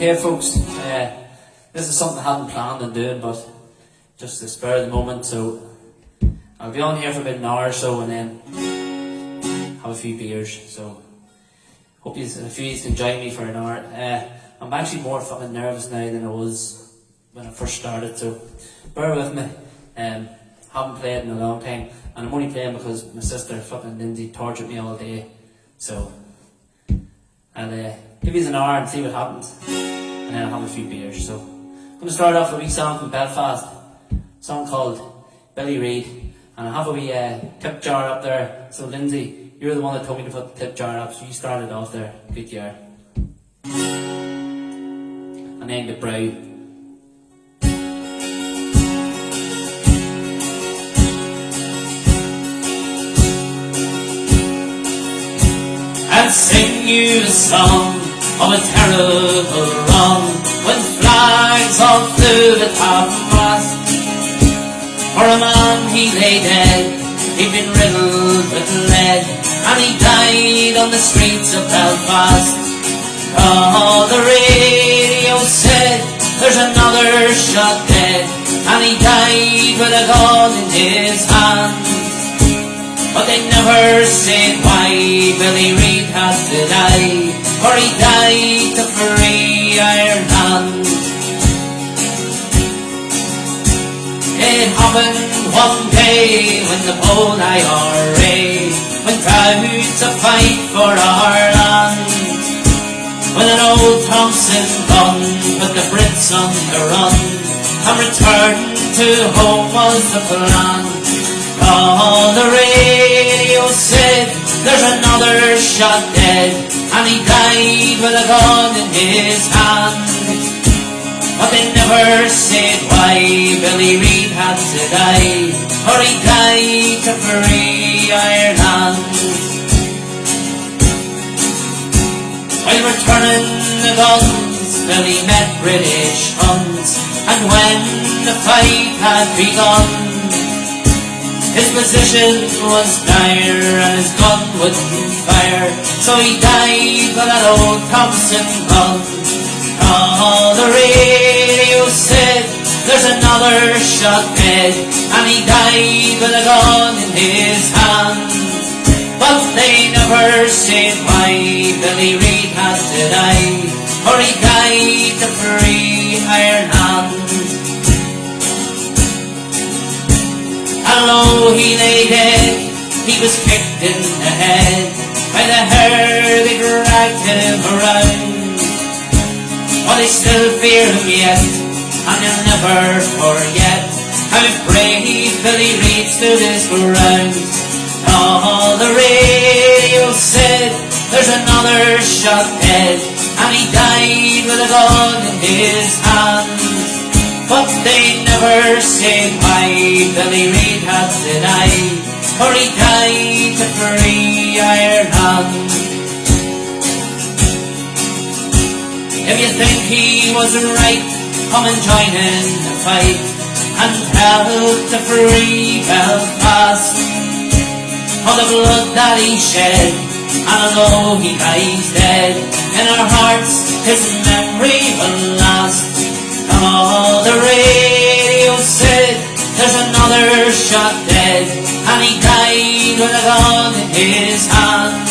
Okay folks, this is something I hadn't planned on doing, but just the spur of the moment, so I'll be on here for about an hour or so and then have a few beers, so hope you can join me for an hour. I'm actually more fucking nervous now than I was when I first started, so bear with me. Haven't played in a long time, and I'm only playing because my sister fucking Lindsay tortured me all day, so I'll give you an hour and see what happens, and then I'll have a few beers. So I'm going to start off with a wee song from Belfast, a song called Billy Reid, and I have a wee tip jar up there. So Lindsay, you're the one that told me to put the tip jar up, so you started off there. Good year. And then the brow. I'll sing you a song of a terrible wrong, when flags all flew at half-mast. For a man he lay dead, he'd been riddled with lead, and he died on the streets of Belfast. Oh, the radio said, there's another shot dead, and he died with a gun in his hand. But they never said why Billy Reid had to die, for he died to free Ireland. It happened one day when the bold IRA went out to fight for our land, when an old Thompson gun put the Brits on the run, and return to home was the plan. Oh, the radio said, there's another shot dead, and he died with a gun in his hand. But they never said why Billy Reid had to die, for he died to free Ireland. While returning the guns, Billy met British Huns, and when the fight had begun, his position was dire and his gun wouldn't fire, so he died with that old Thompson gun. Oh, the radio said, there's another shot dead, and he died with a gun in his hand. But they never said why Billy Reid had to die, for he died to free Ireland. Although he lay dead, he was kicked in the head by the hair, they dragged him around. But they still fear him yet, and they'll never forget how brave Billy Reid stood his ground. Oh, the radio said, there's another shot dead, and he died with a gun in his hand. But they never said why Billy Reid had to die, for he died to free Ireland. If you think he was right, come and join in the fight, and help to free Belfast. For the blood that he shed, and although he lies dead, in our hearts his memory will last. Oh, the radio said, there's another shot dead, and he died with a gun in his hand.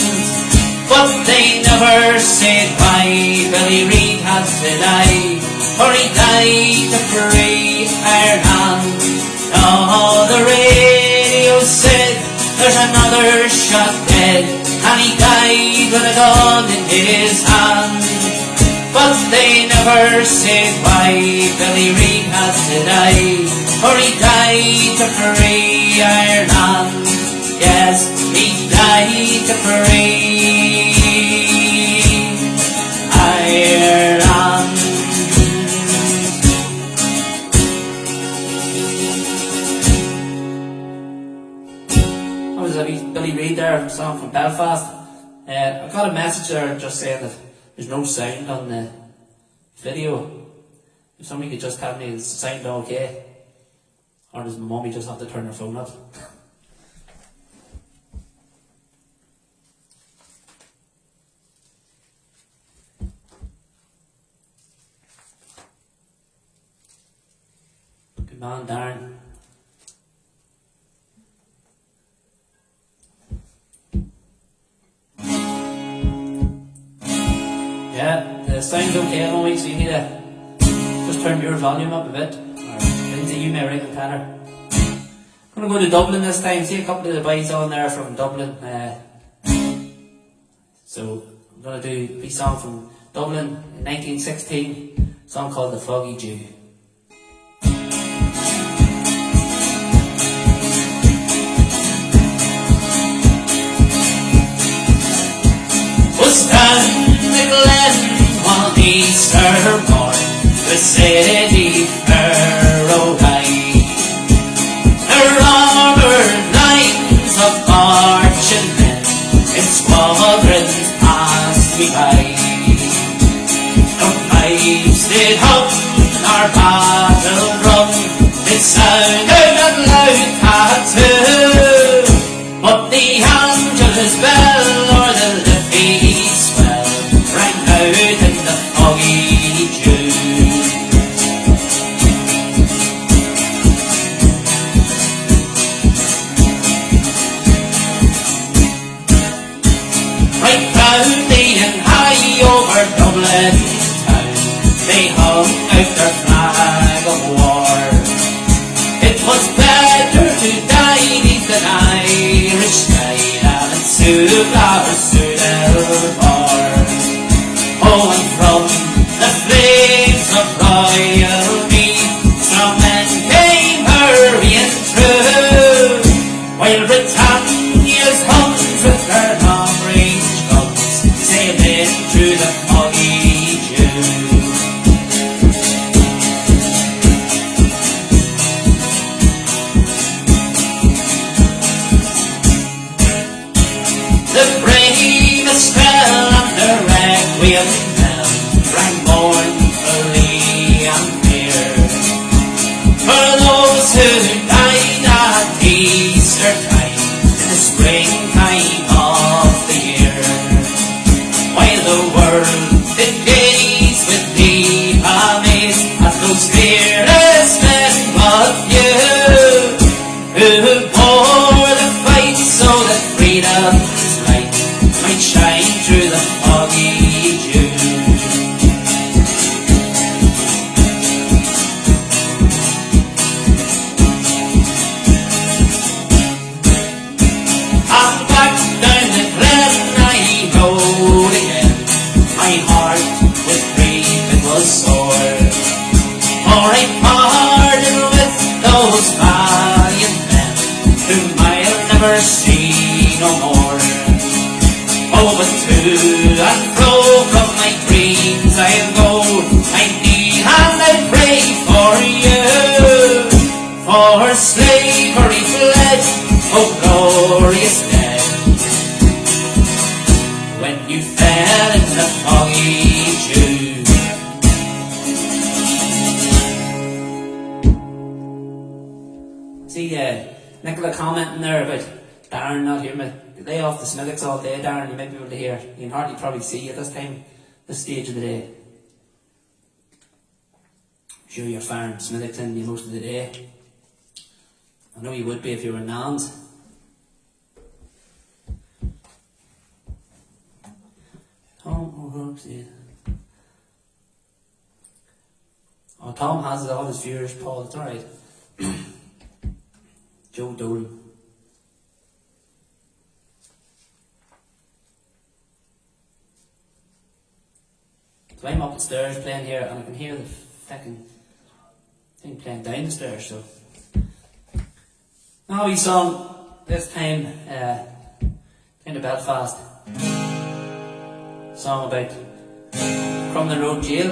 But they never said why Billy Reid had to die, for he died to free Ireland. Oh, the radio said, there's another shot dead, and he died with a gun in his hand. But they never said why Billy Reid had to die, for he died to free Ireland. Yes, he died to free Ireland. That was a wee Billy Reid there, a song from Belfast. I got a message there just saying that there's no sound on the video. If somebody could just tell me, is the sound okay? Or does my mummy just have to turn her phone up? man Darren. Yeah, the sound's okay at the moment, so you need to just turn your volume up a bit. Or Lindsay, you may ring the tenor. I'm going to go to Dublin this time. See a couple of the boys on there from Dublin. So I'm going to do a wee song from Dublin in 1916. A song called The Foggy Dew. Was down the glen one Easter morn, the city fair o'ernight. The robber lines of marching men in squadrons passed me by. Our pipes did hum, our battle drum, it sounded a loud tattoo. But the Angelus bell or the Liffey swell rang out in the foggy dew. Right proudly and high over Dublin town, they hung out their flag of war. It was better to die neath an Irish sky than in Sula or Sudel-Bar. Oh, and from the flames of royalty, strong men came hurrying through, while Britannia's huns with their long-range guns sailed in through the foggy dew. The bravest fell under requiem bell, rang mournfully and clear, for those who died at Easter time in the springtime of the year. While the world did gaze with deep amaze at those fearless men but few, who bore the fight so that freedom's light might shine through the foggy dew. I'm back down the glen I rode again, my heart with grief it was sore, for I parted with those valiant men whom I'll never see no more. Oh, but to and fro from my dreams I'll go, I kneel and I pray for you, for slavery fled, oh glorious dead, when you fell in the foggy dew. See, Nicola commenting there about Darren not here. Lay off the Smithwick's all day, Darren. You might be able to hear. You can hardly probably see at this time, this stage of the day. I'm sure you're firing Smithwick's in you most of the day. I know you would be if you were in Nans. Oh, Tom has all his viewers, Paul. It's alright. Joe Dole. So I'm up the stairs playing here and I can hear the fucking thing playing down the stairs, so. Now we song this time kind of Belfast. Song about Crumbling Road jail.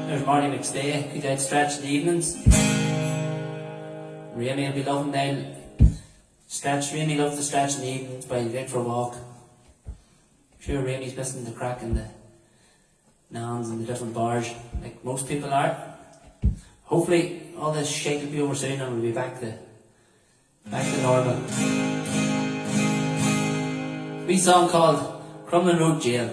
There's Marty McStay, he's out stretching the evenings. Remy will be loving down stretch. Remy loves to stretch in the evenings while he's out for a walk. I'm sure Remy's missing the crack in the Nans and the different bars, like most people are. Hopefully all this shit will be over soon and we'll be back to normal. Wee song called Crumbling Road Jail.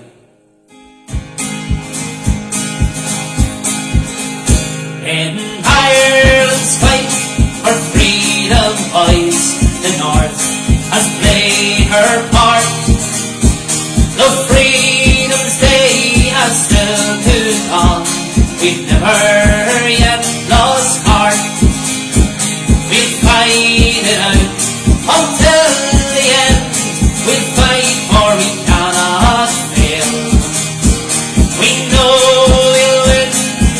In Ireland's fight for freedom, boys. The North has played her part. The Freedom's Day has still to come. We've never yet lost heart. We'll fight it out until the end. We'll fight for we cannot fail. We know we'll win,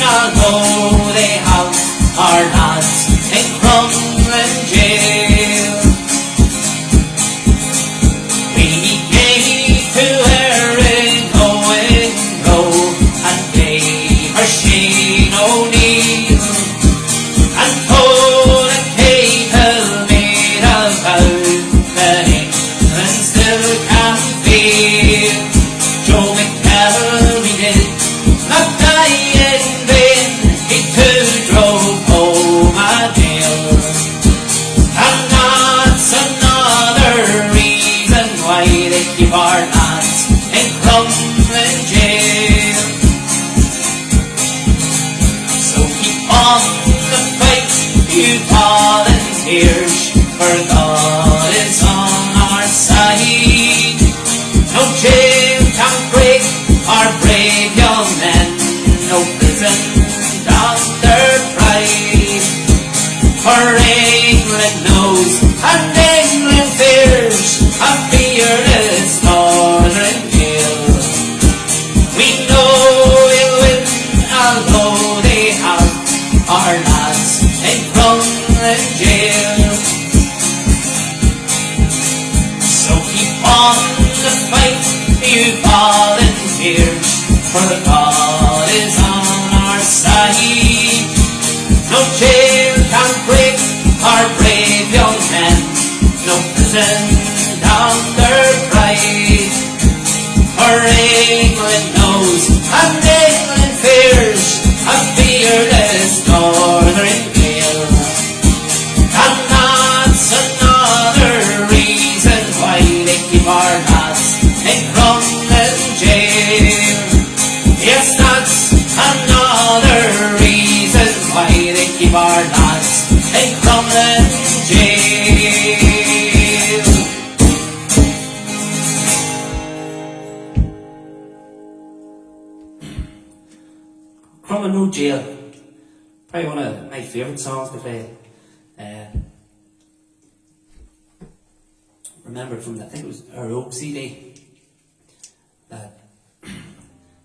although they have our lads in Crumbling jail. We gave to Erin Crumbling Road and gave her Shane O'Neill and told a Cahill made a vow that England still can feel. Joe McKell, we did not die in vain. He too drove home a nail, and that's another reason why they keep our lads in Crumbling jail. So keep on the fight, you volunteers, for God is on our side. No jail can break our brave young men, no prison down their pride. For England knows and England fears a fearless Northern Gael. We know we'll win, although they have our lads in Crumbling jail. So keep on the fight, you volunteers, for God is on our side. No jail can break our brave young men, no prison down their pride. For England knows and England fears a fearless Northern Gael. And that's another reason why they keep our lads in Crumbling jail. Yes, that's another reason why they keep our lads in Crumbling jail. Crumbling Road Jail, probably one of my favourite songs to play. Remember from I think it was our Oak CD. That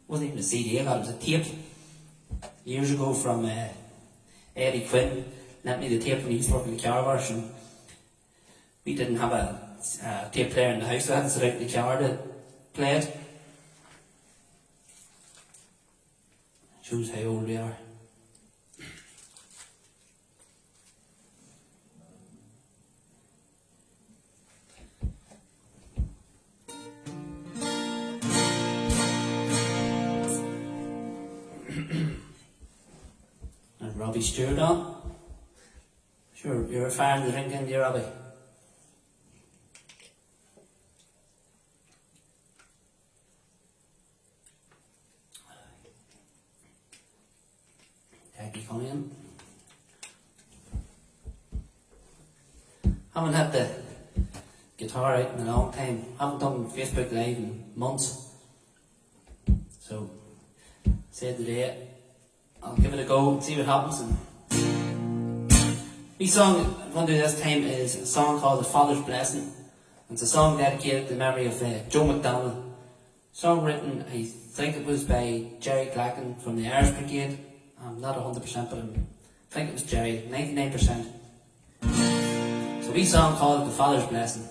wasn't even a CD, I got it was a tape years ago from Eddie Quinn. Lent me the tape when he used to work in the car wash, and we didn't have a tape player in the house, so I had to sit out in the car to play it. Shows how old we are. And Robbie Stewart on. Sure, you're a fan of the drinking, dear Robbie. Jackie coming in. Haven't had the guitar out in a long time. Haven't done Facebook Live in months. So, said today, I'll give it a go and see what happens. And the song I'm going to do this time is a song called The Father's Blessing. It's a song dedicated to the memory of Joe McDonald. Song written, I think it was by Jerry Clacken from the Irish Brigade. I'm not 100%, but I think it was Jerry, 99%. So we song called The Father's Blessing.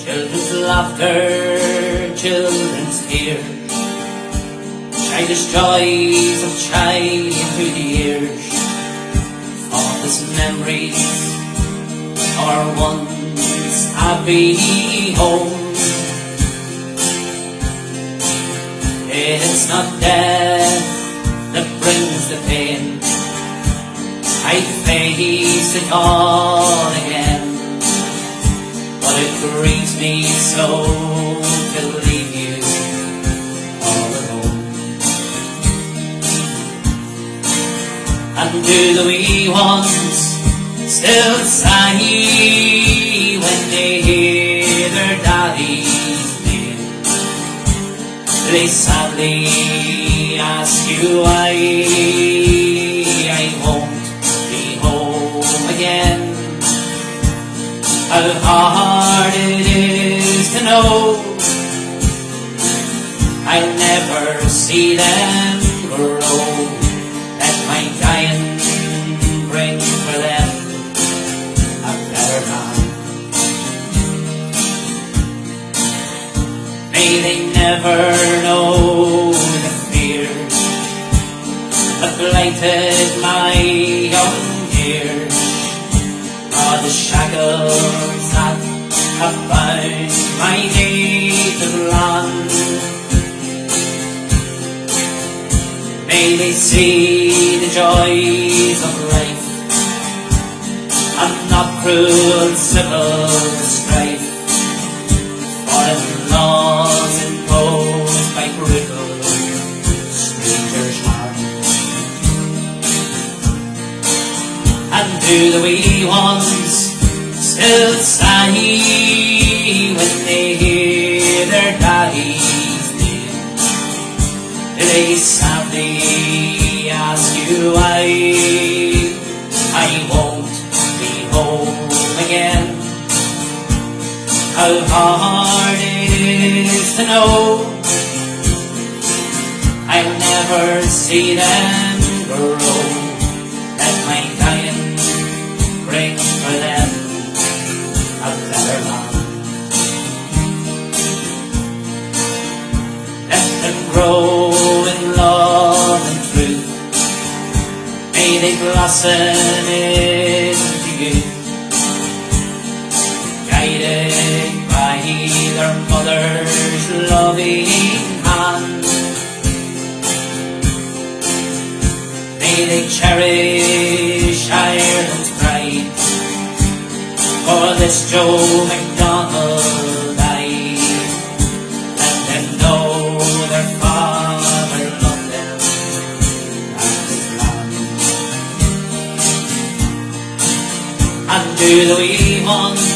Children's laughter, children's tears, childish joys of childhood years, fondest memories, our once happy home. It's not death that brings the pain, I face it all again. But it grieves me so to leave you all alone. And do the wee ones still sigh when they hear their daddy's name? They sadly ask you why I won't be home again. How hard it is to know I'll never see them grow. Let my dying bring for them a better time. May they never know the fear that blighted my young years, or the shackles that have bound my native land. May they see the joys of life and not cruel civil strife, foreign laws imposed by brutal strangers' hands. And do the wee ones still sigh when they hear their daddy's name? Do they sadly ask you why I won't be home again? How hard it is to know I'll never see them grow. Let my dying bring for them a better land. Let them grow in love and truth. May they blossom into youth, guided by their mother's loving hand. May they cherish Ireland's pride, for this Joe MacDonald died. Let them know their father loved them and his land. And do the wee ones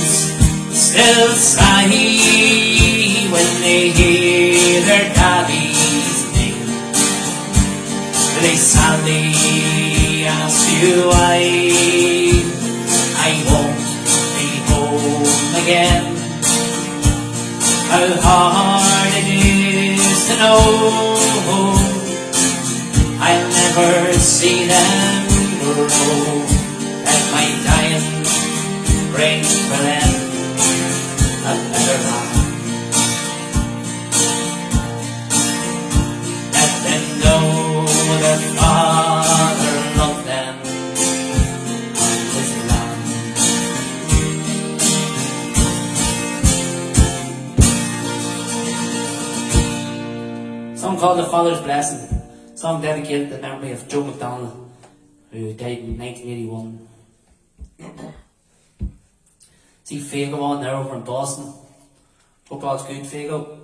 still sigh when they hear their daddy's name? Do they sadly ask you why I won't be home again? How hard it is to know I'll never see them grow. Let my dying bring for them a better land. Let them know their father loved them and his land. Song called The Father's Blessing. Song dedicated to the memory of Joe MacDonald, who died in 1981. See Fago on there over in Boston. Hope all's good, Fago.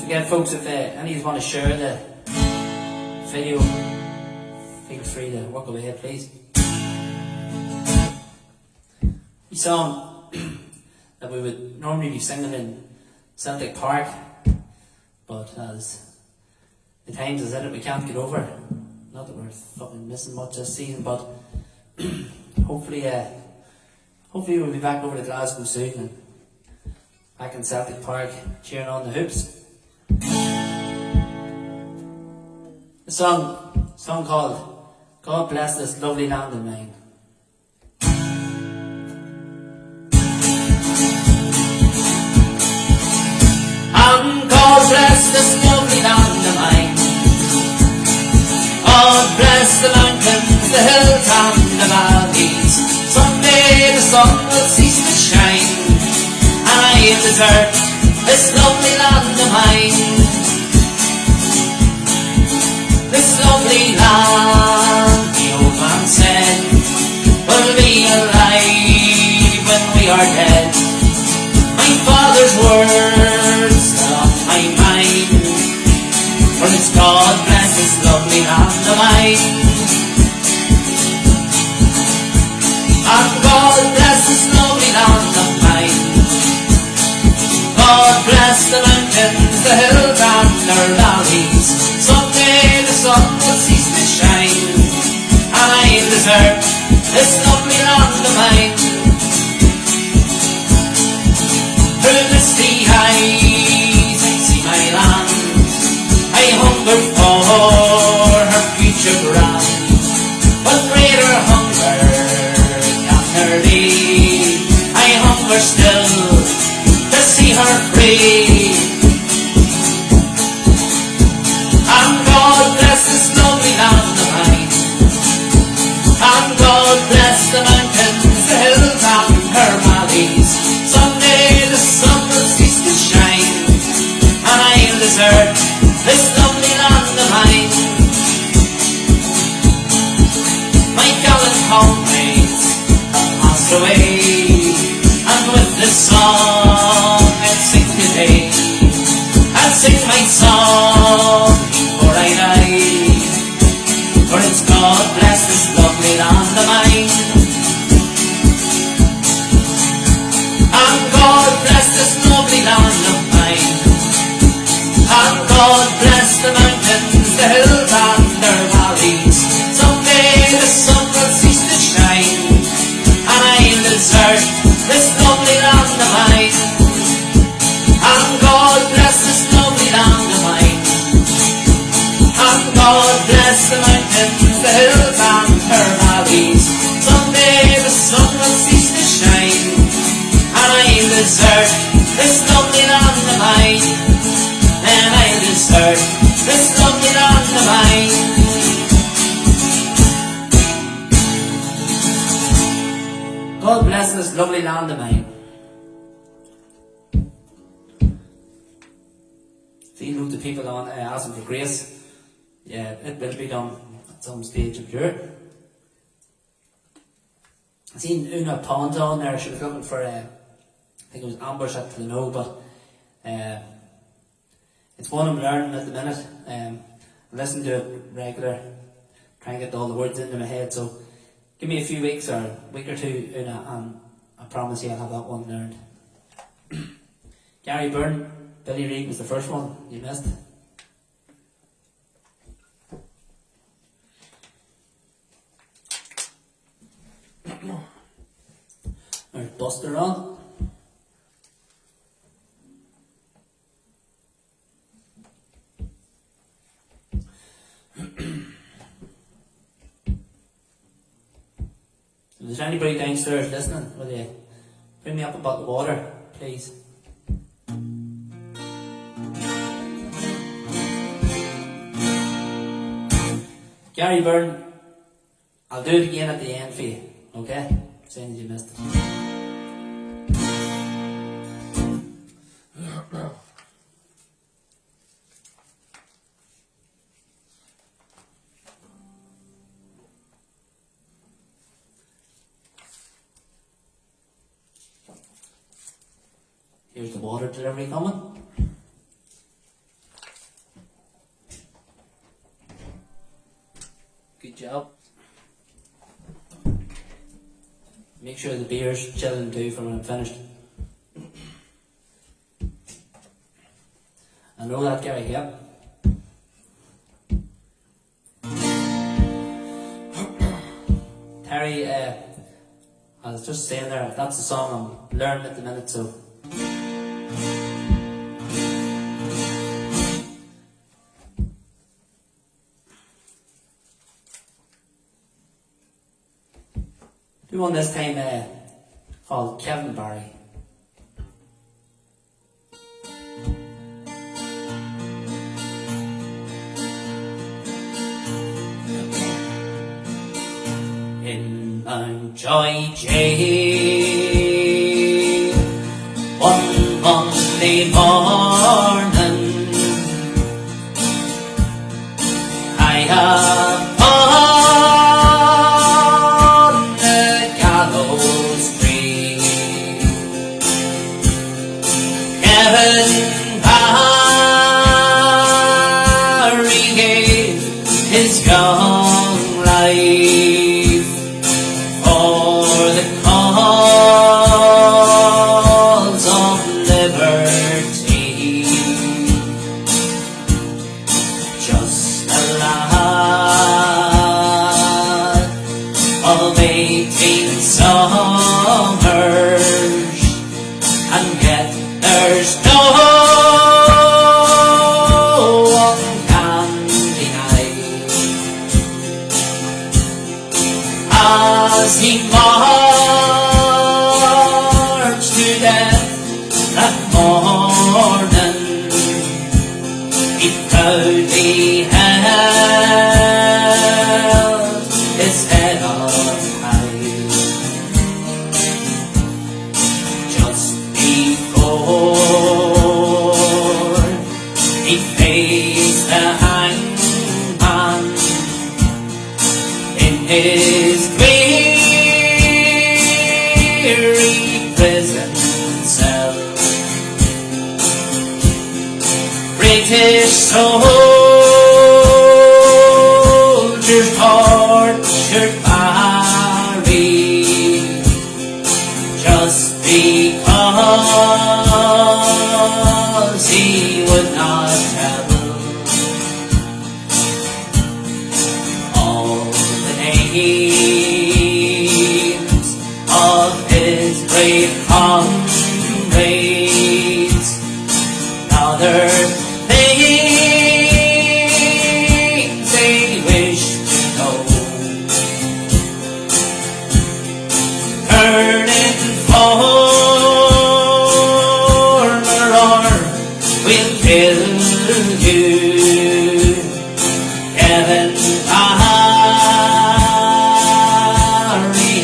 Again, folks, if any of you want to share the video, feel free to work away, please. The song that we would normally be singing in Celtic Park, but as the times is in it, we can't get over. Not that we're fucking missing much this season, but hopefully we'll be back over to Glasgow soon and back in Celtic Park cheering on the Hoops. A song called God Bless This Lovely Land of Mine. And God bless this lovely land of mine. God bless the mountains, the hills and the valleys. Someday the sun will cease to shine, and I'll desert this lovely land of mine. This lovely land, the old man said, will be alive when we are dead. My father's words still on my mind, for it's God bless this lovely land of mine. And God bless this lovely land of mine. God bless the mountains, the hills and their valleys. Someday the sun will cease to shine, and I'll desert this lovely land of mine. Through misty eyes I see my land, I hunger for her future grand. But greater hunger can her be, I hunger still to see her free. And God bless this lovely land of mine. And God bless the mountains, the hills and her valleys. Someday the sun will cease to shine, and I'll desert this lovely land of mine. My gallant comrades have passed away, and with this song I'll sing today. I'll sing my song before I die, for it's God bless this lovely land of mine. And God bless this lovely land of mine. And God bless the mountains, the hills and their valleys. Someday the sun will cease to shine, and I'll desert this lovely land of mine. And God bless this lovely land of mine. And God bless the mountains, the hills and her valleys. Someday the sun will cease to shine, and I'll desert this lovely land of mine. And I'll desert this lovely land of mine. God bless this lovely land of mine. See, look the people on asking for grace. Yeah, it will be done at some stage, I'm sure. I seen Una Pond on there. She was looking for, I think it was ambush at Glencoe, but it's one I'm learning at the minute. I listen to it regular, try and get all the words into my head. So give me a few weeks or a week or two, Una, and I promise you I'll have that one learned. Gary Byrne, Billy Reid was the first one you missed. There's Buster on. If there's anybody downstairs listening, will you bring me up a bottle of water, please? Gary Byrne, I'll do it again at the end for you, okay? Saying that you missed it. Here's the water delivery coming. Good job. Make sure the beer's chilling too for when I'm finished. I know that, Gary, yep. Terry, I was just saying there, that's the song I'm learning at the minute, so. Do one this time called Kevin Barry. Joy J. One Monday morning, high upon the gallows tree, Kevin Barry gave his young life for the cause of liberty. Just a lad of 18 summers, and yet there's no one can deny, as he marched to death that morning, he proudly held his head up high. Just before he faced the hangman in his dreary prison cell, British soldiers tortured Barry just because he would not tell all the names of his brave comrades, other things they wish to know. Turning former, or we'll kill you, Kevin Barry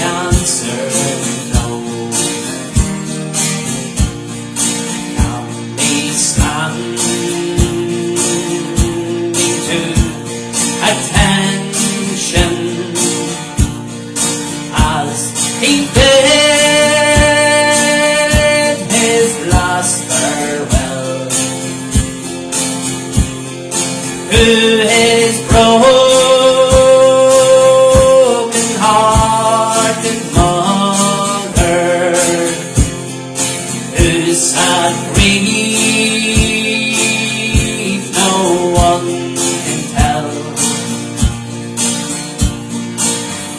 answered no. Now we standing to attention as he bid his last farewell to his broken-hearted mother, whose sad grief no one can tell.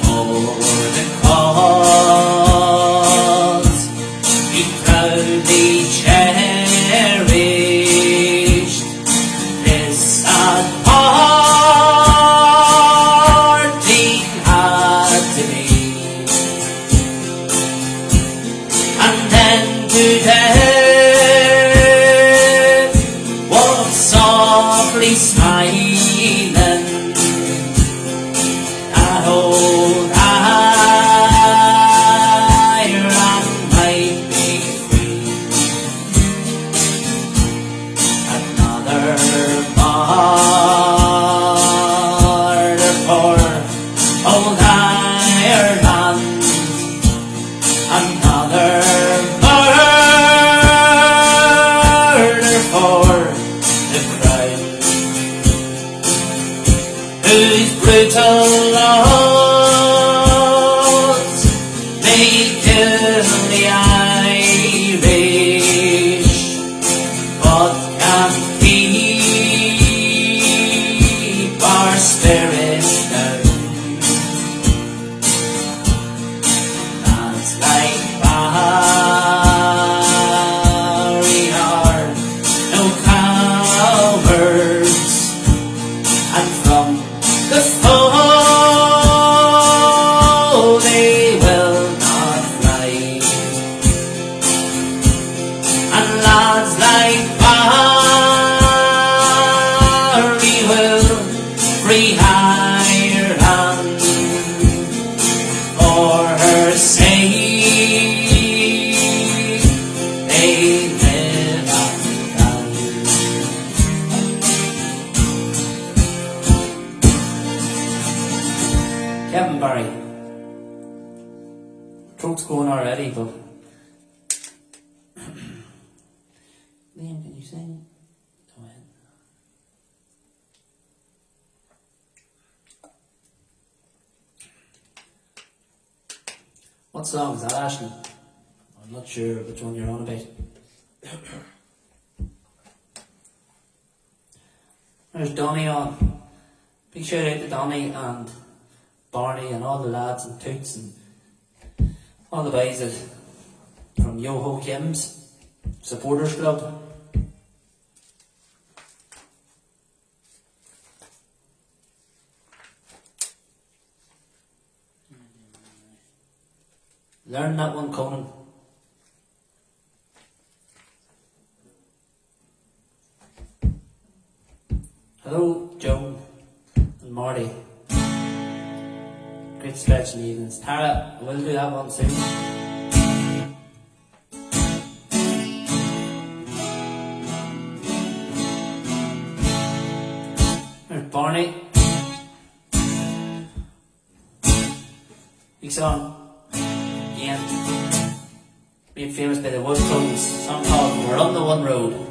For the cause he proudly cherished, this sad parting had to be. And then to death walked softly smiling that old Ireland might be free. Another martyr for old Ireland, another murder for the crown. others say they live and die. Kevin Barry. Throat's going already, but Liam, can you sing? Go ahead. What song is that, Ashton? I'm not sure which one you're on about. There's Donny on. Big shout out to Donny and Barney and all the lads and Toots and all the boys from Yo-Ho Kim's Supporters Club. Learn that one, Conan. Hello, Joan and Marty. Great stretch in the evenings. Tara, we'll do that one soon. There's Barney. Big song. Again. Made famous by the Woodtones. Song called We're on the One Road.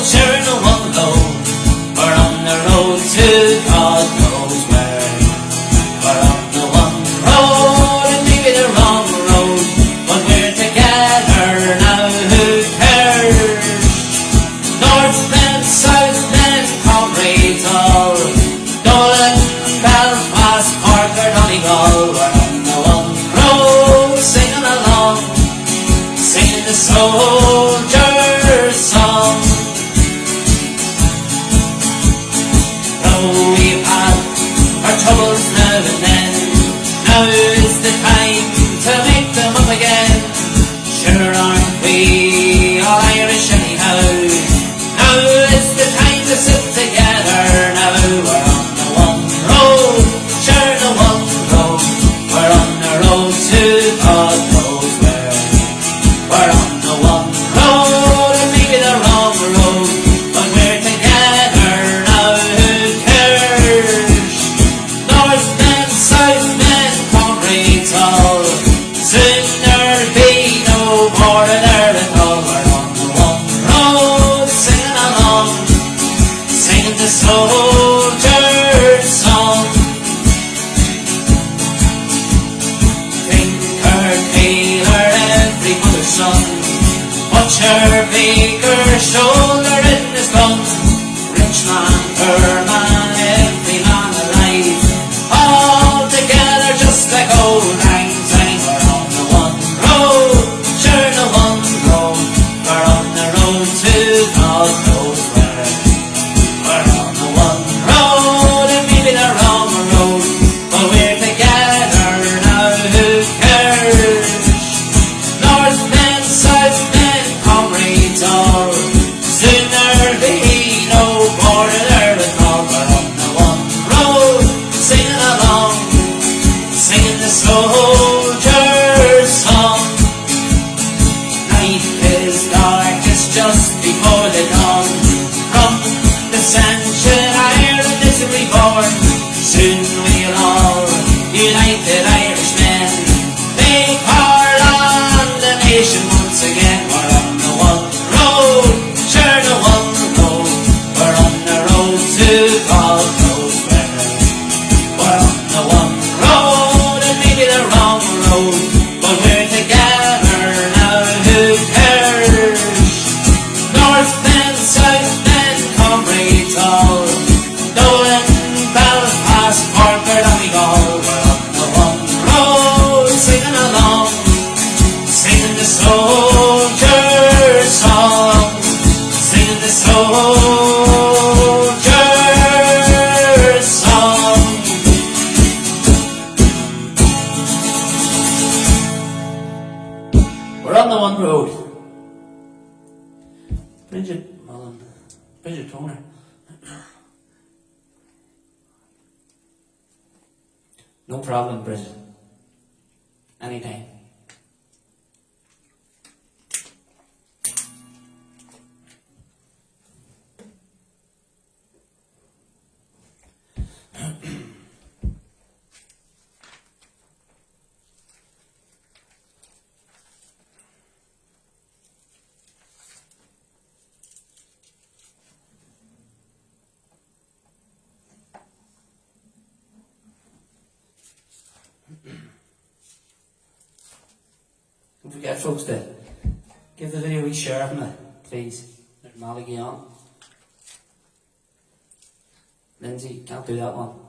Sharing the one load, we're on the road to God knows where. We're on the one road, and maybe the wrong road, but we're together now, who cares? Northmen, Southmen, comrades all, Dublin, Belfast, Cork or Donegal. We're on the one road, singing along, singing the soldier's song. We've had our troubles now and then. Now is the time to make them up again. Sure aren't we all Irish anyhow? Now is the time to sit together. Now we're on the one road, sure the one road. We're on the road to God knows where. We're on the one road, and maybe the wrong road, but we're together now. Northmen, Southmen, comrades all, soon there'll be no border there at all. We're on the one road, singing along, singing the soldier's song. Tinker, tailor, every mother's son, butcher, baker, shoulder in his gun, rich man, poor man, every man alive, all together just like old lang syne. We're on the one road, sure the one road. We're on the road to God knows where. We're on the one road, and maybe the wrong road, but we're together now, who cares? Northmen, Southmen, comrades all, soon there'll be no border there at all. We're on the one road, singing along, singing the soldier's song. Night is dark, it's just before the dawn. Bridget Mullen, Bridget Toner. No problem, Bridget. Anytime. Don't forget, folks, to give the video a wee share from it, please. There's Malachy on. Lindsay, can't do that one.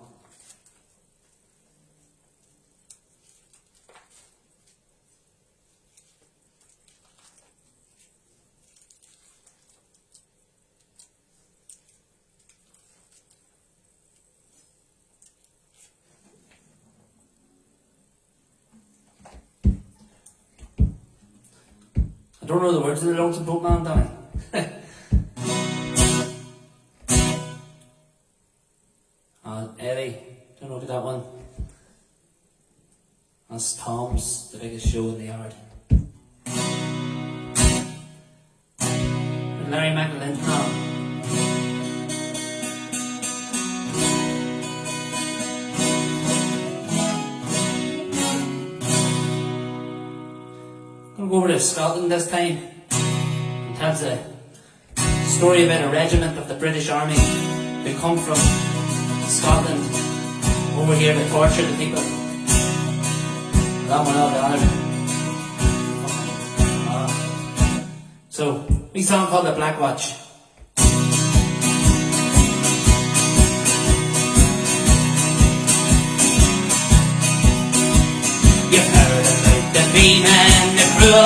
I don't know the words of the Lonesome Boatman, Danny. Eddie, don't know about that one. That's Tom's, the biggest show in the yard. And Larry McAlinton on. I'm going to go over to Scotland this time and tell the story about a regiment of the British Army who come from Scotland over here to torture the people. That one out of So, we song called The Black Watch. You've heard about the beam and the cruel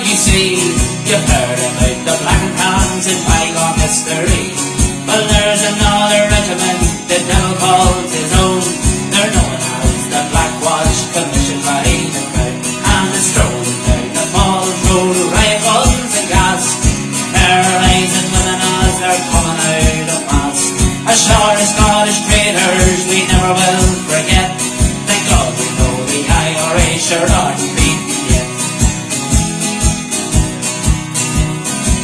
you you've heard about the black and tans in bygone history. Well, there's another regiment the devil calls his own. They're known as the Black Watch, commissioned by the crowd, and they're strolling down the Falls Road, rifles and gas, terrorising women as they're coming out of mass. As sure as Scottish traitors we never will forget. Thank God we know the Irish are aren't beaten yet.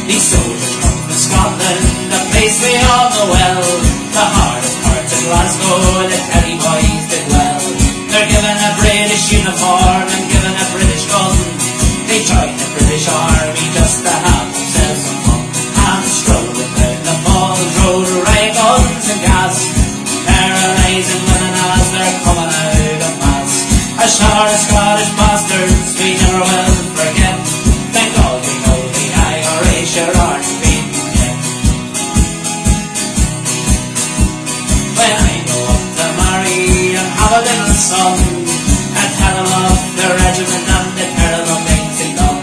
These soldiers come from Scotland, the place we all know well, the hardest parts of Glasgow, the Kerry boys did well. They're given a British uniform and given a British gun. They join the British Army just to have themselves some fun. And strolling down the Falls Road, riot guns and gas, terrorising women as they're coming out of mass. As sure as Scottish bastards we never will forget. Thank God we know the Irish are aren't beaten yet. When I go up to marry and have a little son, and tell him of the regiment and the terrible things he done.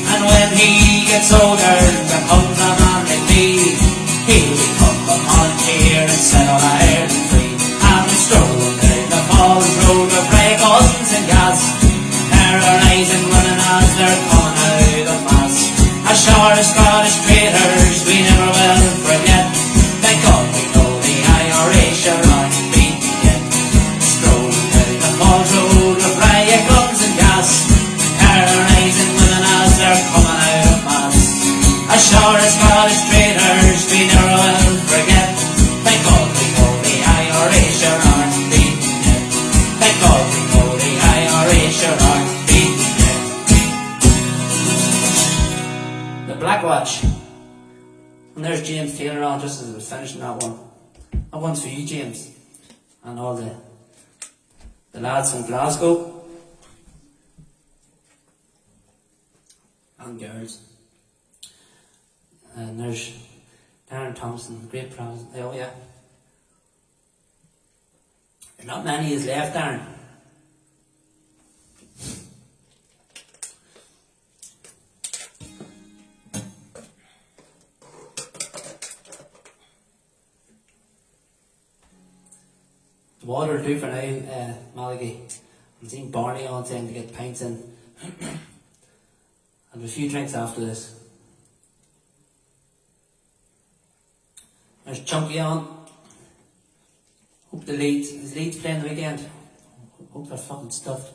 And when he gets older, there comes a man like me, he'll become a volunteer and set on Ireland free. And we're strolling down the Falls Road with ray guns and gas, terrorising women as they're coming out of mass. As sure as Scottish traitors we never will forget. Thank God we know the Irish are aren't beaten yet. Strolling down the Falls Road with riot guns and gas, terrorising women as they're coming out of mass. As sure as Scottish traitors we never will forget. Thank God we know the Irish are aren't beaten yet. Thank God we know the Irish are aren't beaten yet. The Black Watch. And there's James Taylor on just as I was finishing that one. That one's for you, James, and all the lads from Glasgow and girls. And there's Darren Thompson, great promise. Oh yeah. There's not many is left, Darren. The water will do for now, Malachy. I'm seeing Barney on saying to get pints in. I'll have a few drinks after this. There's Chunky on. Hope his Leeds playing the weekend. Hope they're fucking stuffed.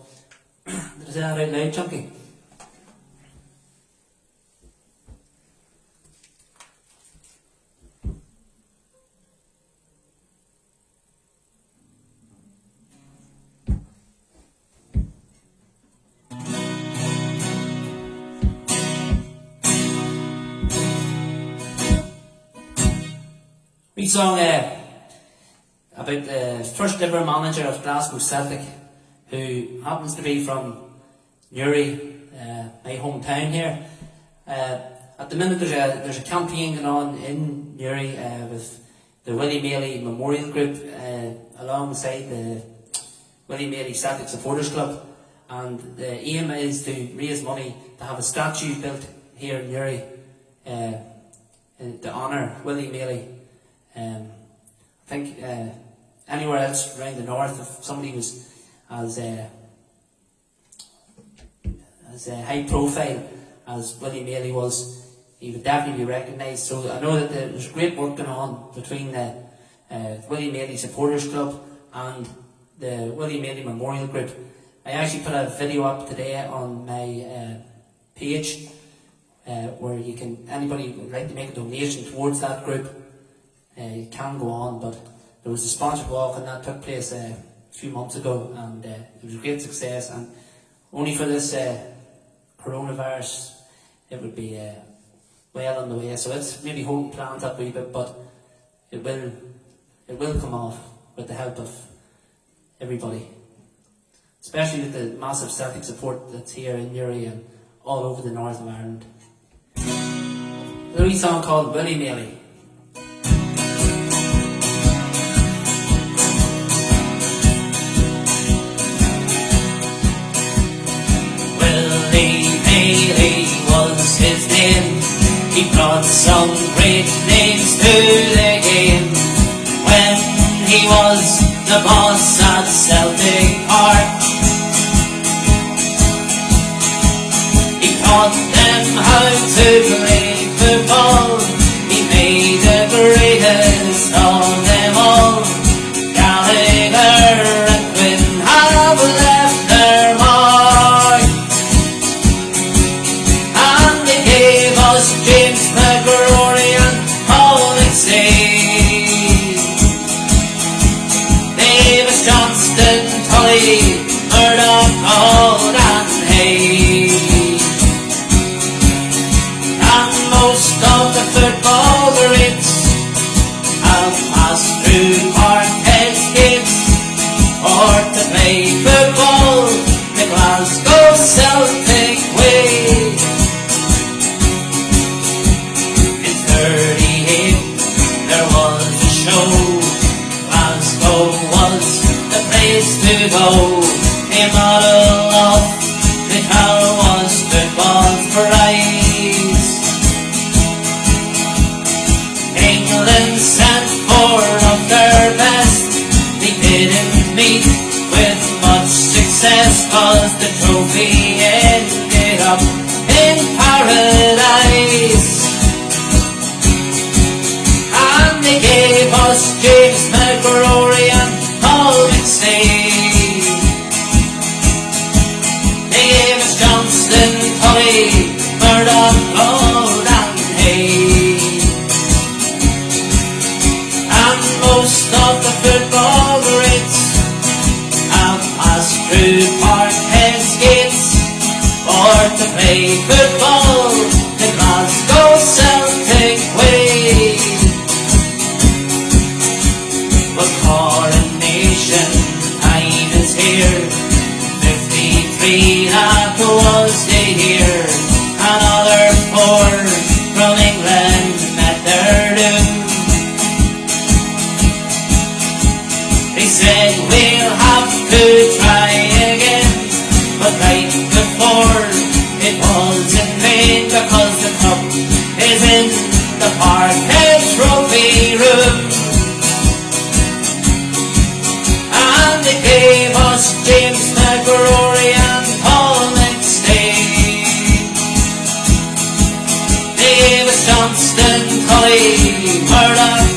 Did I say that out loud, Chunky? We song about the first ever manager of Glasgow Celtic, who happens to be from Newry, my hometown here. At the minute there's a campaign going on in Newry with the Willie Maley Memorial Group alongside the Willie Maley Celtic Supporters Club, and the aim is to raise money to have a statue built here in Newry to honour Willie Maley. I think anywhere else around the north, if somebody was as high profile as Willie Maley was, he would definitely be recognised. So I know that there's great work going on between the Willie Maley Supporters Club and the Willie Maley Memorial Group. I actually put a video up today on my page where anybody would like to make a donation towards that group. You can go on, but there was a sponsored walk and that took place a few months ago, and it was a great success, and only for this coronavirus it would be well on the way, so it's maybe holding plans up a wee bit, but it will come off with the help of everybody, especially with the massive Celtic support that's here in Newry and all over the north of Ireland. There's a wee song called Willie Maley. Maley was his name. He brought some great names to the game. When he was the boss at Celtic Park, he taught them how to play football. He made the greatest of them all. Gallagher and Quinn have left their mark. James McGrory and Paul McStay, Davis, Johnston, Tully, Murdoch, Gold and Hay, and most of the football greats have passed through Parkhead's gates or to play football the Glasgow Celtic way. 38, there was a show. Glasgow was the place to go. A model of the town was football's prize. England sent four of their best. They didn't meet with much success, cause the trophy ended up in paradise. They gave us James McGrory and Paul McStay. They gave us Johnston, Tully, Murdoch, Gold and Hay. And most of the football greats have passed through Parkhead's gates or to play football the Glasgow Celtic way. But coronation time is here. 53 that was the year. Another four from England met their doom. They said we'll have to try again, but right before it was in vain, because the cup is in the Parkhead trophy room. They gave us James McGrory and Paul McStay. They gave us Johnston, Tully, Murdoch,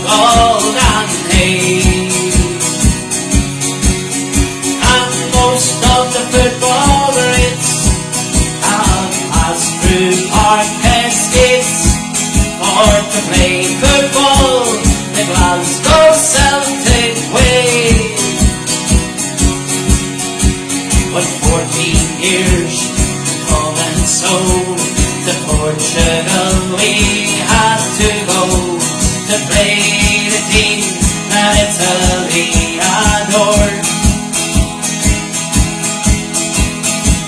football, the Glasgow Celtic way. But 14 years coming so to Portugal we had to go to play the team that Italy adored.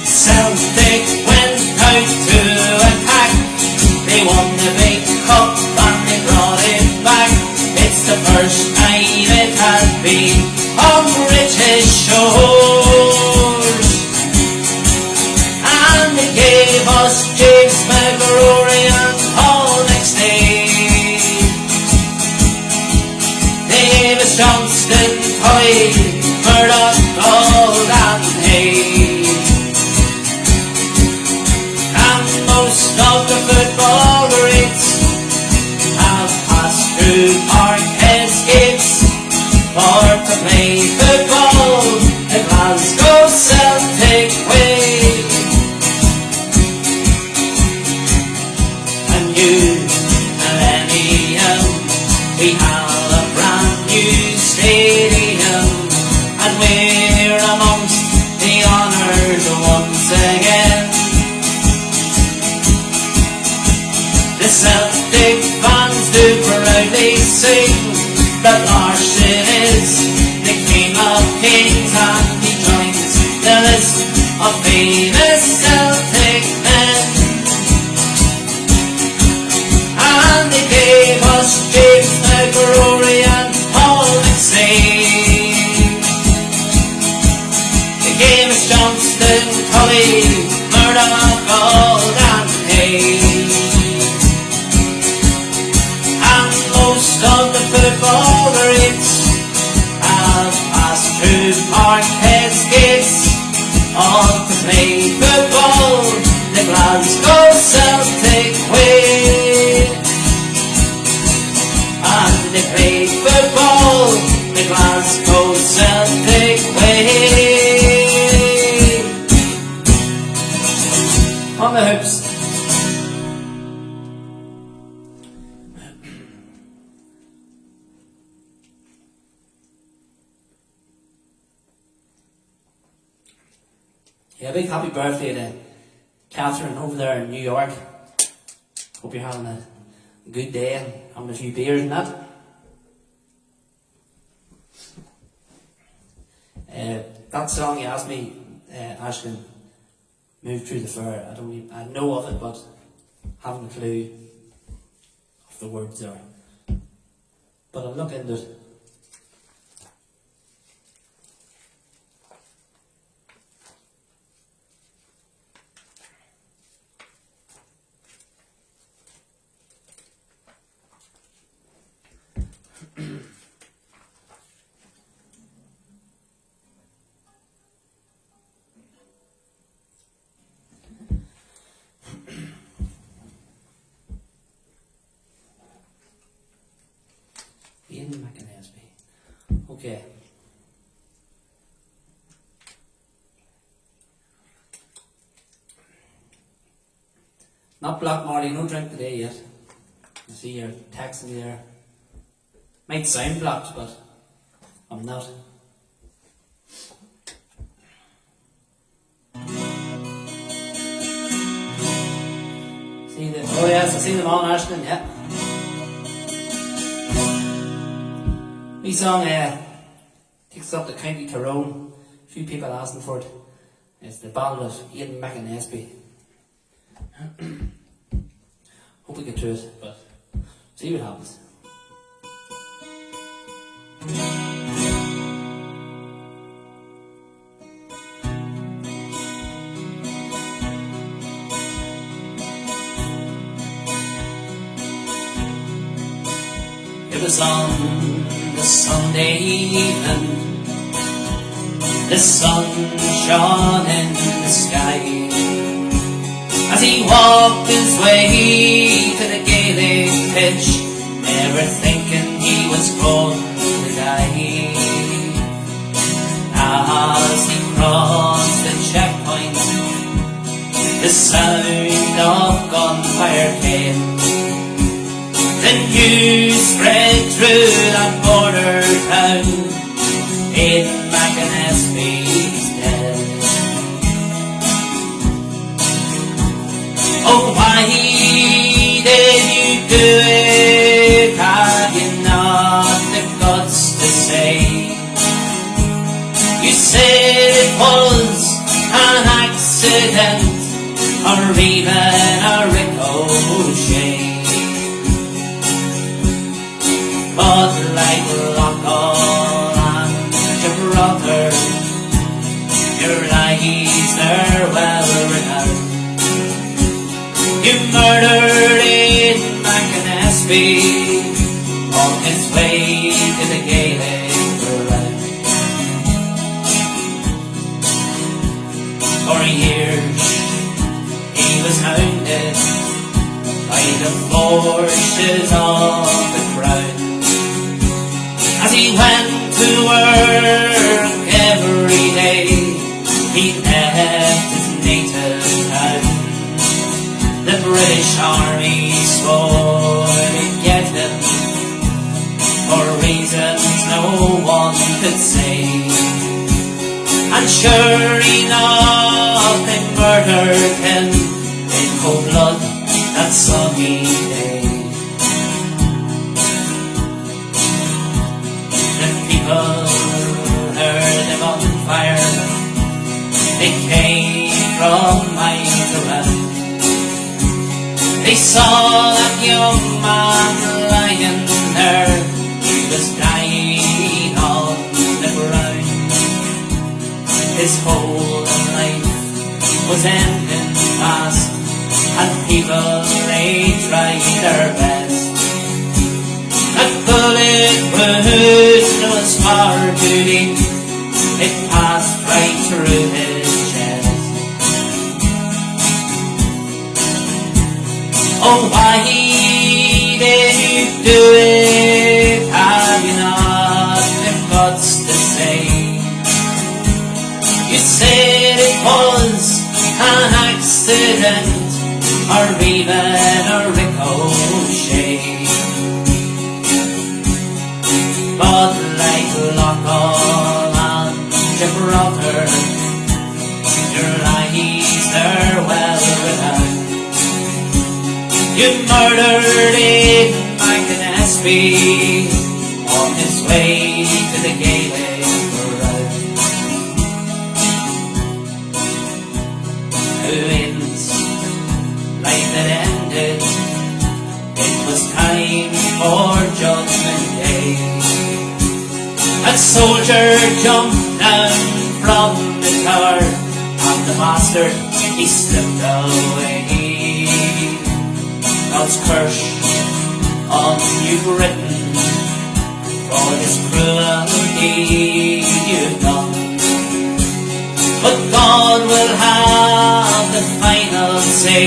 Celtic went out to attack, they won the big cup and they brought it back. It's the first time it had been on British shores, and they gave us James McGrory and Paul next day. They gave us Johnston, Toy, Murdoch, Gold and Hay. And most of the football greats have passed through Parkhead's gates for to play football the Glasgow Celtic way. A new millennium, we have a brand new stadium, and we're amongst the honoured once again. The Celtic fans do proudly sing that Larson is the king of kings, and he joins the list of famous Celtic men. And they gave us James McGrory and Paul McStay. They gave us Johnston, Tully, Murdoch, Gold and Hay. And most of the football greats have passed through Parkhead's gates, all to play football the Glasgow Celtic way. And they played football the Glasgow Celtic way. On the hoops. Yeah, big happy birthday to Catherine over there in New York. Hope you're having a good day and having a few beers and that. That song you asked me, Ashton, Move Through the Fur. I know of it, but haven't a clue of the words there. But I'll look into it. Okay. Not Black Marty, no drink today yet. I see you're texting there. Might sound blocked, but I'm not. See the, oh yes, I see them all, Ashton, yeah. Me song takes up the County Tyrone. A few people asking for it. It's the Ballad of Ian McInnesby. Hope we get through it, but see what happens. It was on the Sunday evening, the sun shone in the sky, as he walked his way to the Gaelic pitch, never thinking he was going to die. As he crossed the checkpoint, the sound of gunfire came. The news that border town in Macanesby's dead. Oh, why did you do it? Have you not the guts to say? You said it was an accident or even a ricochet. But like Lockall and Gibraltar, your lies are well renowned. You murdered in Macanesby on his way to the Gaelic ground. For years he was hounded by the forces of the crown. As he went to work every day, he left his native town. The British Army swore to get him for reasons no one could say. And sure enough, they murdered him in cold blood that sunny day. The people heard them on fire. They came from miles around. They saw that young man lying there. He was dying on the ground. His whole life was ending fast, and people, they tried their best. A bullet wound was far too deep. It passed right through his chest. Oh, why did you do it? Have you not the guts to say? You said it was an accident or even a ricochet. But like Lockall and Gibraltar, your lies are well renowned. You murdered in Macanesby on his way to the Gaelic ground. Winds like that ended, it was time for Judgment Day. A soldier jumped down from the tower, and the bastard, he slipped away. God's curse on you written for this cruelty you've done. But God will have the final say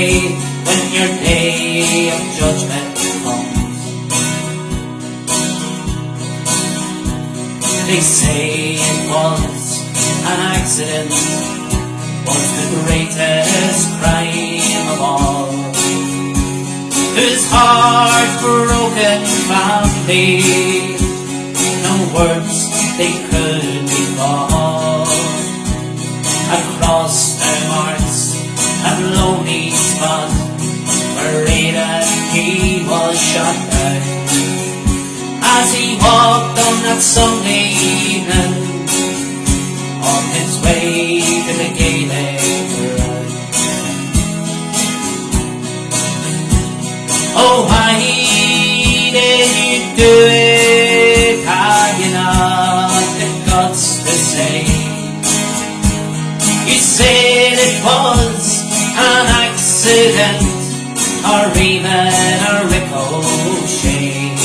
when your day of judgment comes. They say it was an accident, was the greatest crime of all. Whose heart-broken family, no words they could recall. Across the marks at lonely spot where Aidan he was shot down. As he walked on that Sunday evening on his way to the Gaelic ground. Oh, why did you do it? Have you not the guts to say? You said it was an accident or even a ricochet.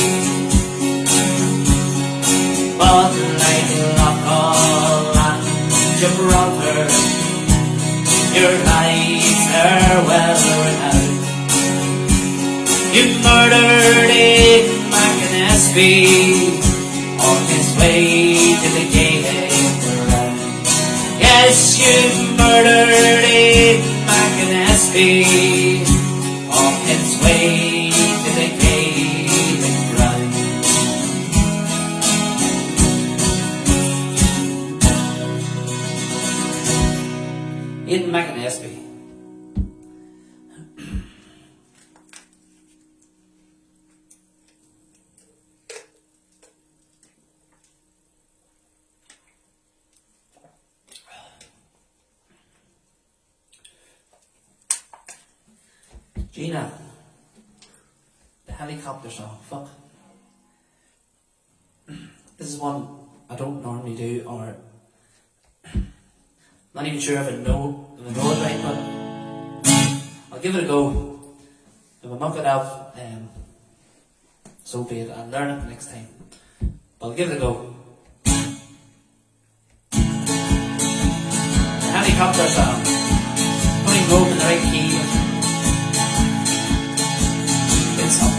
But like Lockall and Gibraltar, your lies are well renowned. You murdered in Macanesby on his way to the Gaelic ground. Yes, you murdered in Macanesby on his way to the Gaelic ground. Gina, the helicopter song, fuck. This is one I don't normally do, or not even sure if I know it right, but I'll give it a go. If I muck it up, so be it. I'll learn it next time. But I'll give it a go. The helicopter song, putting Road in the right key. It's up.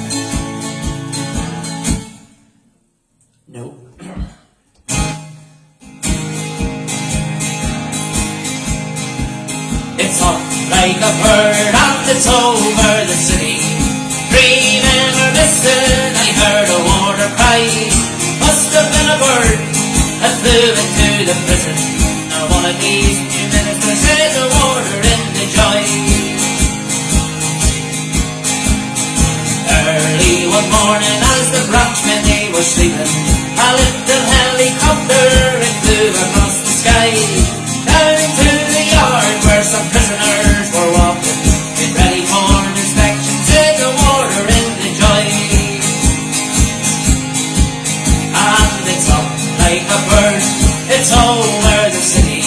No. It's up like a bird and it's over the city. Dreaming or missing, I heard a water cry. Must have been a bird that flew into the prison. Or one of these new ministers said the water in the joy. Early one morning as the branchmen they were sleeping, a little helicopter it flew across the sky. Down to the yard where some prisoners were walking, get ready for inspection, said the water in the joy. And it's up like a bird, it's over the city.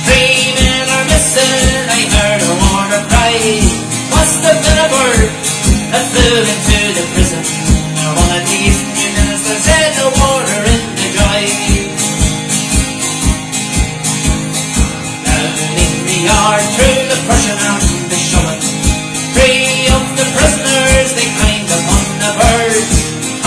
Dreaming or missing, I heard a water cry. Must have been a bird that flew into the prison. Or one of these new ministers said the water in the joy. Down in the yard through the Prussian and the shoving, 3 of the prisoners they climbed upon the bird.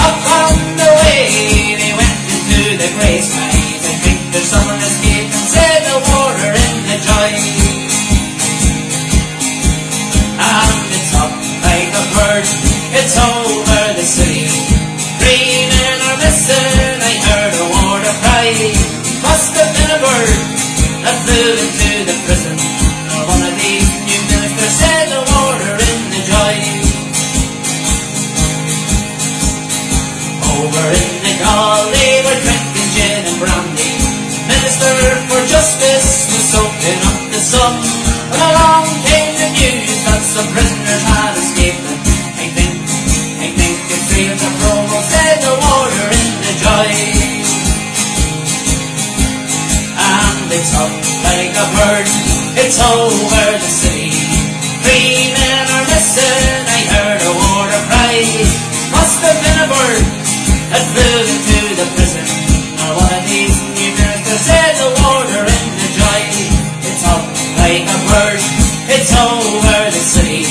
Up on the way they went into the grey skies. I think there's someone escaped and said the water in the joy. And it's up like a bird, it's over the city. Dreaming or missing, I heard a water cry. Must have been a bird that flew into the prison. Or one of these new ministers said the water in the joy. Over in the gall they were drinking gin and brandy. Minister for Justice was soaking up the sun. When along came the news that some prisoners had escaped them. I think it's 3 of the provost said the water in the joy. And it's up like a bird, it's over the city. Dreaming or missing, I heard a water cry. Must have been a bird that flew into the prison. Or one of these new ministers said the water in the joy. It's up like a bird, it's over the city.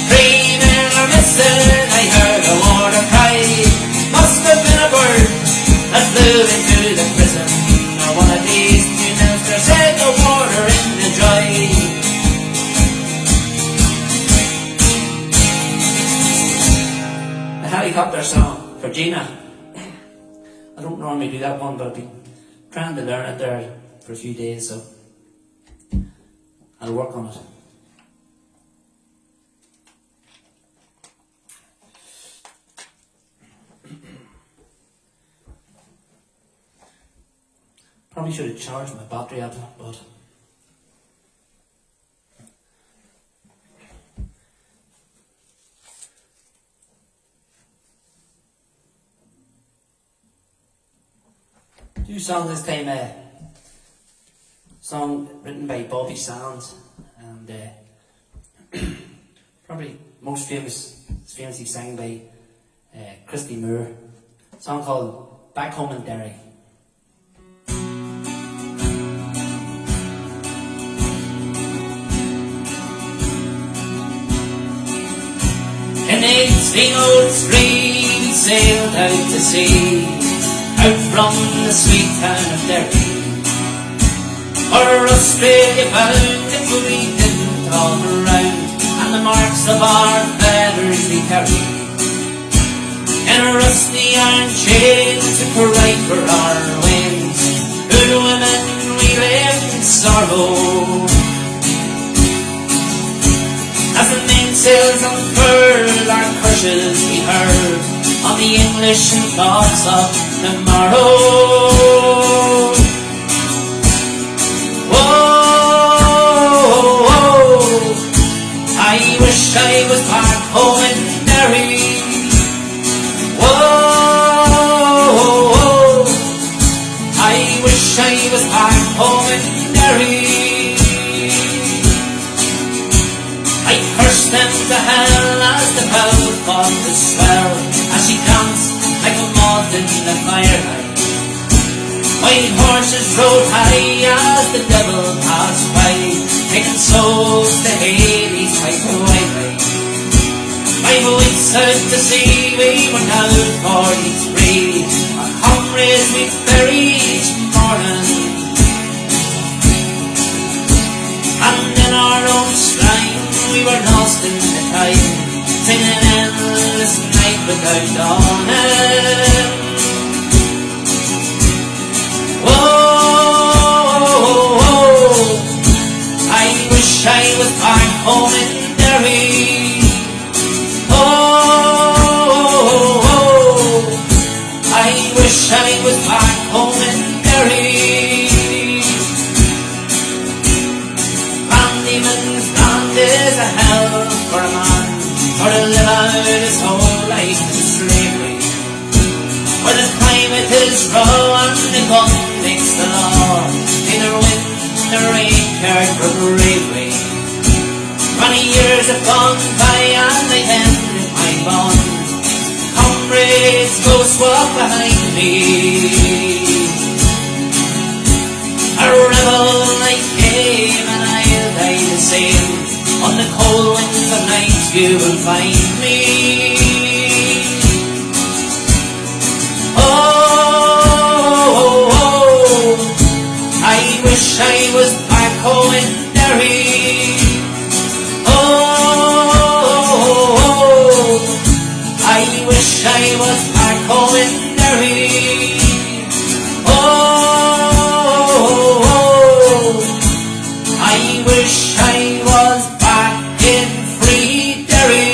Dreaming or missing, I heard a water cry. Must have been a bird that flew into the prison. Or one of these new ministers said the water in the joy. The helicopter song for Gina. I don't normally do that one, but I've been trying to learn it there for a few days, so I'll work on it. Probably should have charged my battery up, but do song this time, song written by Bobby Sands, and probably most famously sang by Christy Moore. A song called Back Home in Derry. In 1803 we sailed out to sea, out from the sweet town of Derry. For Australia bound if we didn't all around, and the marks of our feathers we carried. In a rusty iron chain took a right for our wings. Good women we lived in sorrow, as the mainsails unfurled our curses we heard on the English and thoughts of tomorrow. Whoa, whoa, I wish I was part firelight. White horses rode high as the devil passed by, taking souls to Hades by twilight. 5 weeks out to sea we went out for the spree, our comrades we buried each morning. And in our own slime we were lost in the tide, singing endless night without dawning. I wish I was back home in Derry. I wish I was back home in Derry. Bandyman's land is a hell for a man, for to live out his whole life in slavery, where the climate is raw and the gun makes the law, neither wind nor rain cared for bravery. 20 years have gone by and they ended my bond. Comrades, ghosts walk behind me. A rebel I came and I'll die the same. On the cold winds of night you will find me. I wish I was back home in Derry. I wish I was back home in Derry. I wish I was back in free Derry.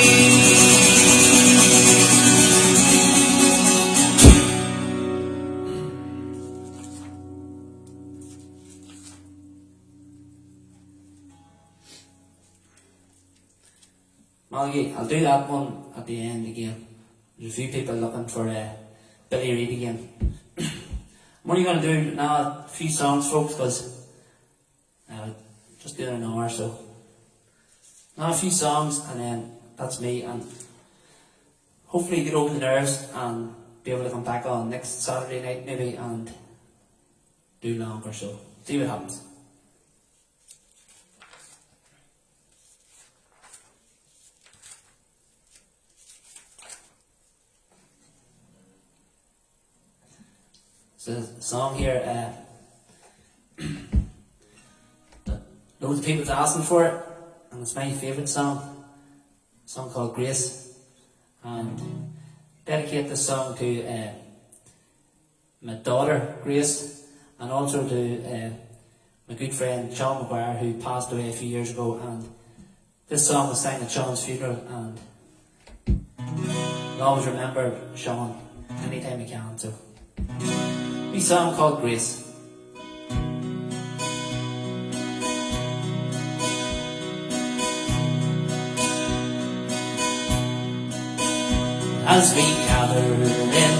Well, yeah, I'll do that one at the end again. There's a few people looking for Billy Reid again. I'm only going to do now a few songs, folks, because just doing an hour, so now a few songs and then that's me, and hopefully get over the nerves and be able to come back on next Saturday night maybe and do longer, so see what happens. There's a song here, loads of people's asking for it, and it's my favourite song. A song called Grace. And dedicate this song to my daughter Grace, and also to my good friend Sean McGuire, who passed away a few years ago. And this song was sang at Sean's funeral, and I'll always remember Sean anytime I can. So a song called Grace. As we gather in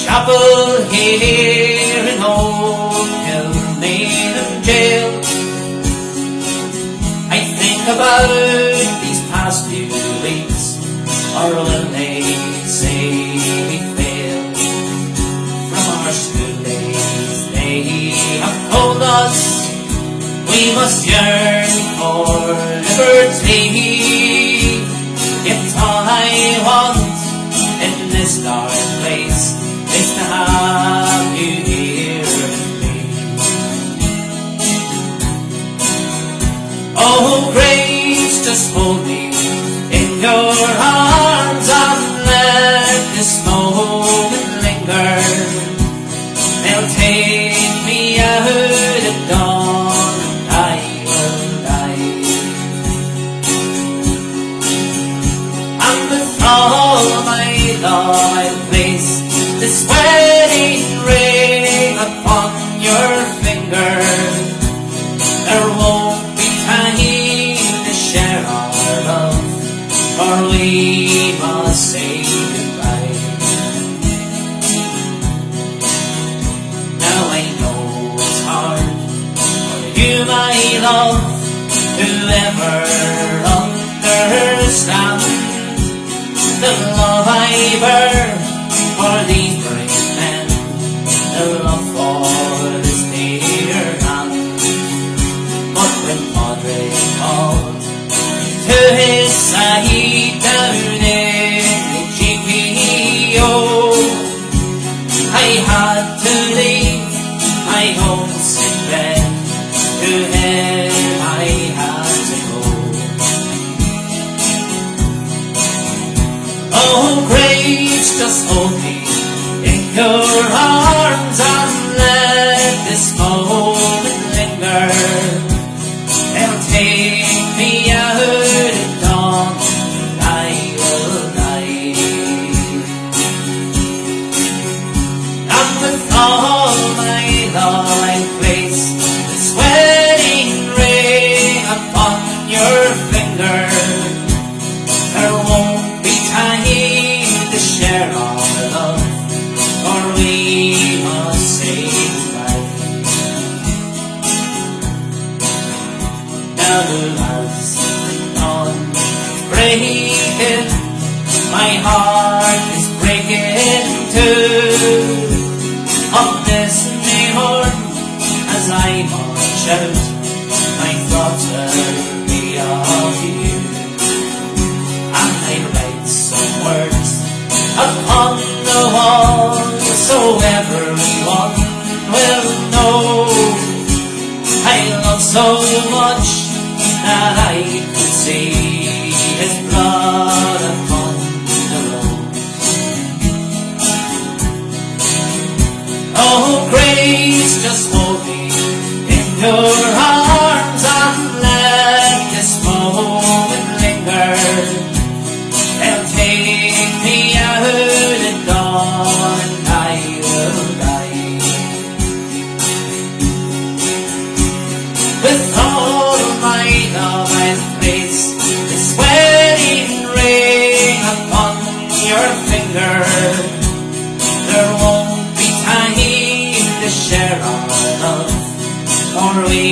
chapel here in Old Kilmainham Jail, I think about these past few weeks, or will they say we failed from our school days? They have told us we must yearn for liberty. It's all I want in this dark place, is to have you here with me. Oh, Grace, just hold me in your arms and let this moment linger. They'll take me out at dawn and I will die. And with all my love I'll place this wedding ring upon your finger. There won't be time to share our love, for we must say goodbye. Now I know it's hard for you, my love, to ever understand the love I bear for these brave men. your arms and let this moment linger. They'll take me out at dawn, and I will die. And with all my love I place this wedding ring upon your finger. There won't be time to share our love, or we must say goodbye. Now the last dawn is breaking, my heart is breaking too. On this May morn, as I march out, my thoughts will be of you. And I write some words upon the wall, so everyone will know I love so much that I could see his blood upon the road. Oh, Grace, just hold me in your arms and let this moment linger. They'll take me out at dawn, and I will die. With all my love I've placed this wedding ring upon your finger. There won't be time to share our love, or we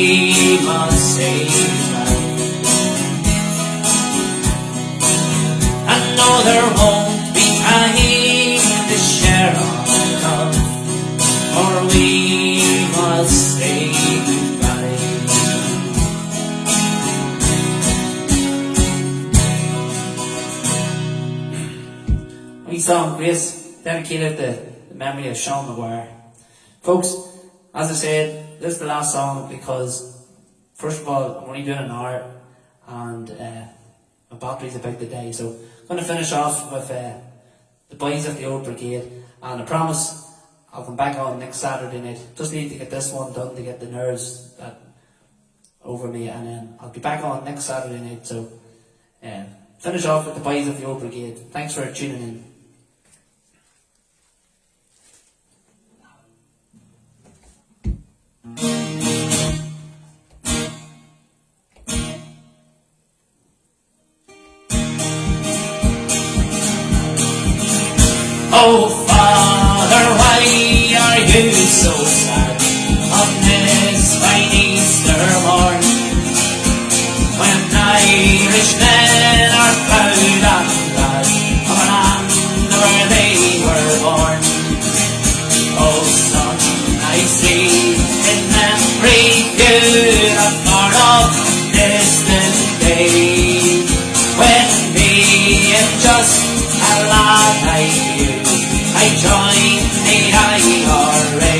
must say goodbye. And no, there won't be time to share our love, or we must say goodbye. We song Grace, dedicated to the memory of Sean Maguire. Folks, as I said, this is the last song because, first of all, I'm only doing an hour and my battery's about to die. So I'm going to finish off with the boys of the Old Brigade, and I promise I'll come back on next Saturday night. Just need to get this one done to get the nerves over me, and then I'll be back on next Saturday night. So finish off with the boys of the Old Brigade. Thanks for tuning in. Oh, Father, why are you so sad on this fine Easter morn, when Irish men are proud and glad of a land where they were born? Oh, son, I see in every beautiful part of distant day, when being just a lad like you, I joined the IRA,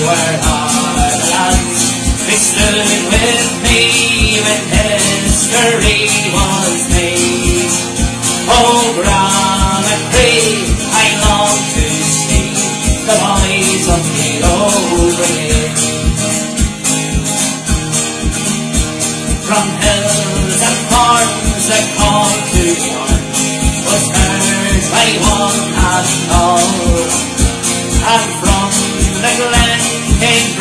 where all the lads they stood with me when history was made. Oh, Granacree, I long to see the boys of the Old Brigade. From hills and farms that call to the arm was heard by one and all, and from the glen came